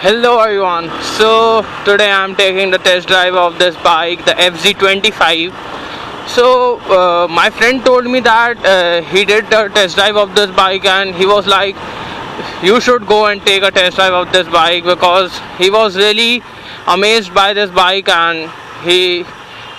Hello everyone, so today I'm taking the test drive of this bike, the FZ-25. So my friend told me that he did the test drive of this bike and he was like, you should go and take a test drive of this bike, because he was really amazed by this bike and he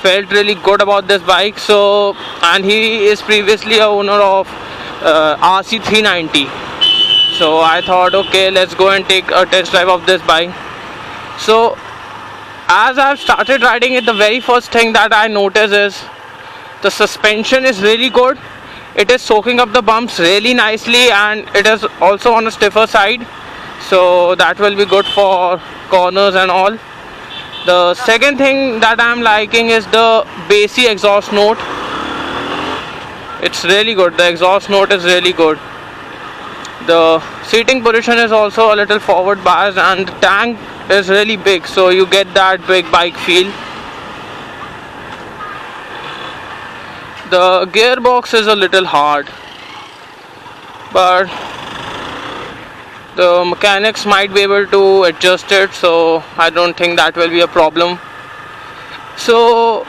felt really good about this bike. So, and he is previously a owner of RC390. So I thought, okay, let's go and take a test drive of this bike. So as I've started riding it, the very first thing that I notice is the suspension is really good. It is soaking up the bumps really nicely, and it is also on a stiffer side, so that will be good for corners and all. The second thing that I'm liking is the bassy exhaust note. It's really good. The exhaust note is really good. The seating position is also a little forward biased, and the tank is really big, so you get that big bike feel. The gearbox is a little hard, but the mechanics might be able to adjust it, so I don't think that will be a problem. So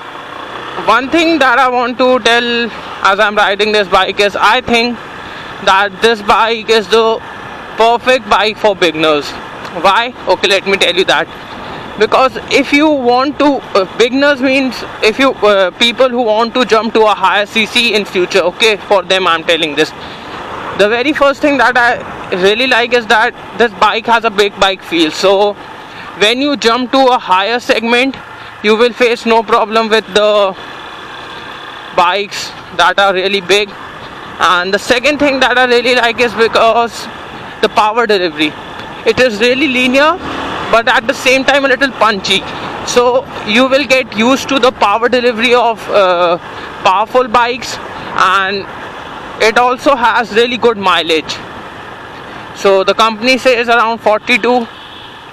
one thing that I want to tell as I'm riding this bike is, I think that this bike is the perfect bike for beginners. Why? Okay, let me tell you that. Because if you want to, beginners means if you people who want to jump to a higher cc in future, okay, for them I'm telling this. The very first thing that I really like is that this bike has a big bike feel. So when you jump to a higher segment, you will face no problem with the bikes that are really big. And the second thing that I really like is because the power delivery. It is really linear, but at the same time a little punchy. So you will get used to the power delivery of powerful bikes, and it also has really good mileage. So the company says around 42.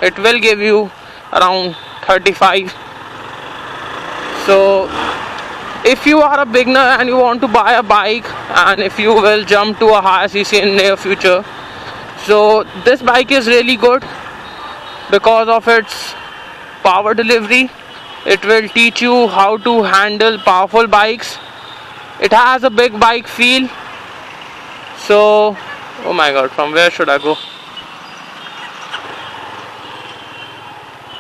It will give you around 35. So if you are a beginner and you want to buy a bike, and if you will jump to a higher cc in near future, so this bike is really good because of its power delivery. It will teach you how to handle powerful bikes. It has a big bike feel. So, oh my god, from where should I go?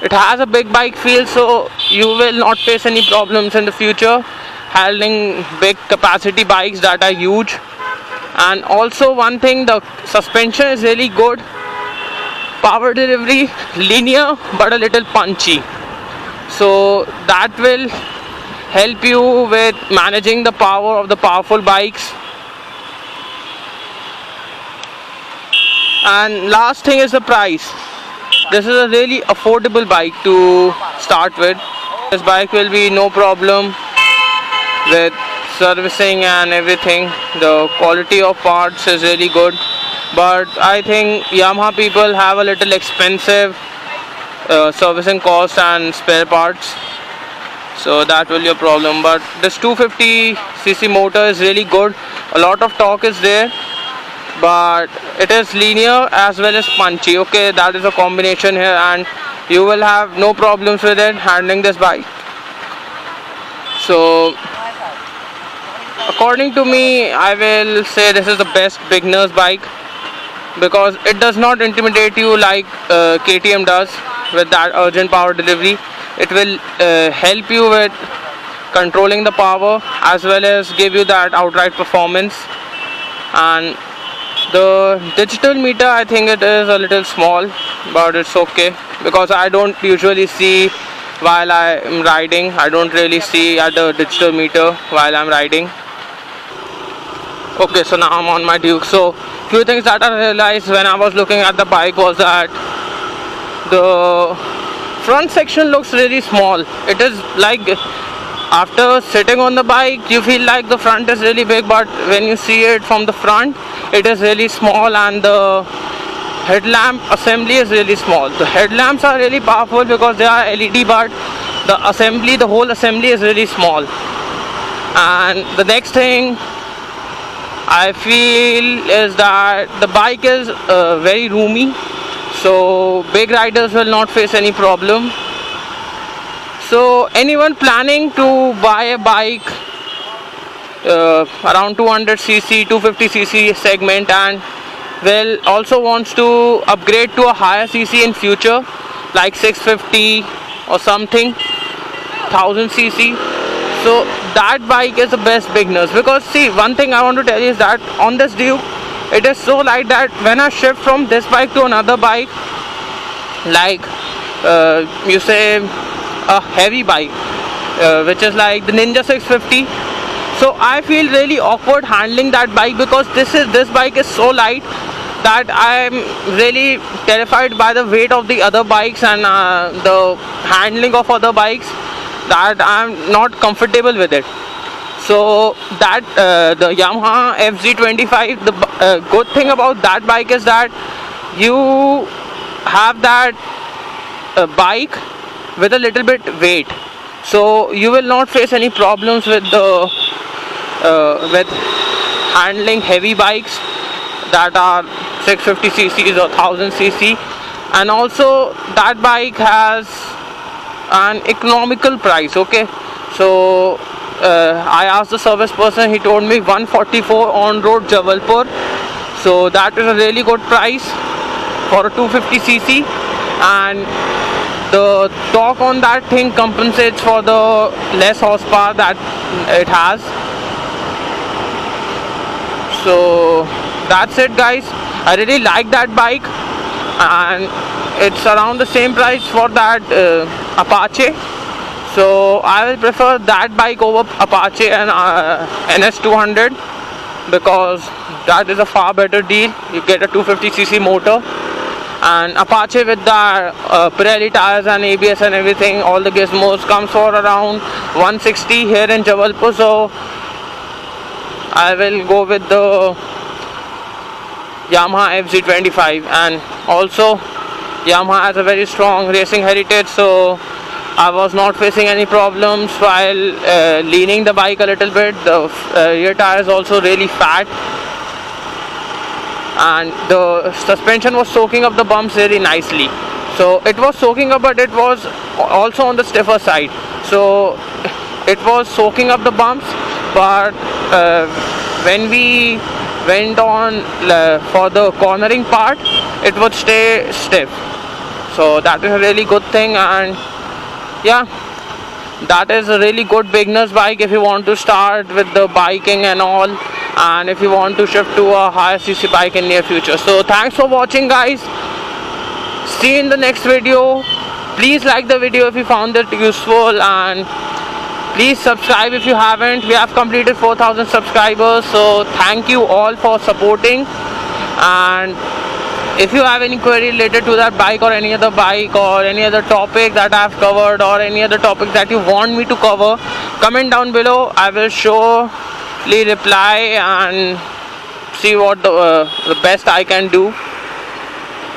It has a big bike feel, so you will not face any problems in the future handling big capacity bikes that are huge. And also one thing, the suspension is really good. Power delivery linear but a little punchy, so that will help you with managing the power of the powerful bikes. And last thing is the price. This is a really affordable bike to start with. This bike will be no problem with servicing and everything. The quality of parts is really good, but I think Yamaha people have a little expensive servicing cost and spare parts, so that will be a problem. But this 250cc motor is really good. A lot of torque is there, but it is linear as well as punchy. Okay, that is a combination here, and you will have no problems with it handling this bike. So according to me, I will say this is the best beginner's bike, because it does not intimidate you like KTM does with that urgent power delivery. It will help you with controlling the power as well as give you that outright performance. And the digital meter, I think it is a little small, but it's okay, because I don't usually see while I am riding. I don't really see at the digital meter while I'm riding. Okay, so now I'm on my Duke. So few things that I realized when I was looking at the bike was that the front section looks really small. It is like, after sitting on the bike you feel like the front is really big, but when you see it from the front, it is really small. And the headlamp assembly is really small. The headlamps are really powerful because they are LED, but the whole assembly is really small. And the next thing I feel is that the bike is very roomy. so big riders will not face any problem. So anyone planning to buy a bike around 200cc 250cc segment and well also wants to upgrade to a higher cc in future, like 650 or something 1000cc, so that bike is the best beginners. Because see, one thing I want to tell you is that on this Duke, it is so light that when I shift from this bike to another bike, like you say a heavy bike which is like the Ninja 650, so I feel really awkward handling that bike, because this bike is so light that I'm really terrified by the weight of the other bikes and the handling of other bikes, that I'm not comfortable with it. So that the Yamaha FZ-25, the good thing about that bike is that you have that bike with a little bit weight, so you will not face any problems with the with handling heavy bikes that are 650cc or 1000cc. And also that bike has an economical price. Okay, so I asked the service person, he told me 144 on road Jabalpur, so that is a really good price for a 250cc, and the torque on that thing compensates for the less horsepower that it has. So that's it guys, I really like that bike, and it's around the same price for that Apache, so I will prefer that bike over Apache and NS200, because that is a far better deal. You get a 250cc motor, and Apache with the Pirelli tires and ABS and everything, all the gizmos, comes for around 160 here in Jabalpur. So I will go with the Yamaha FZ-25, and also Yamaha has a very strong racing heritage, so I was not facing any problems while leaning the bike a little bit. The rear tire is also really fat, and the suspension was soaking up the bumps very nicely. So it was soaking up, but it was also on the stiffer side, so it was soaking up the bumps, but when we went on for the cornering part, it would stay stiff. So that is a really good thing, and yeah, that is a really good beginner's bike if you want to start with the biking and all, and if you want to shift to a higher cc bike in near future. So thanks for watching guys, see you in the next video. Please like the video if you found it useful, and please subscribe if you haven't. We have completed 4,000 subscribers, so thank you all for supporting. And if you have any query related to that bike or any other bike or any other topic that I have covered, or any other topic that you want me to cover, comment down below. I will surely reply and see what the best I can do.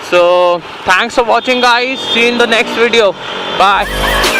So thanks for watching guys, see you in the next video. Bye.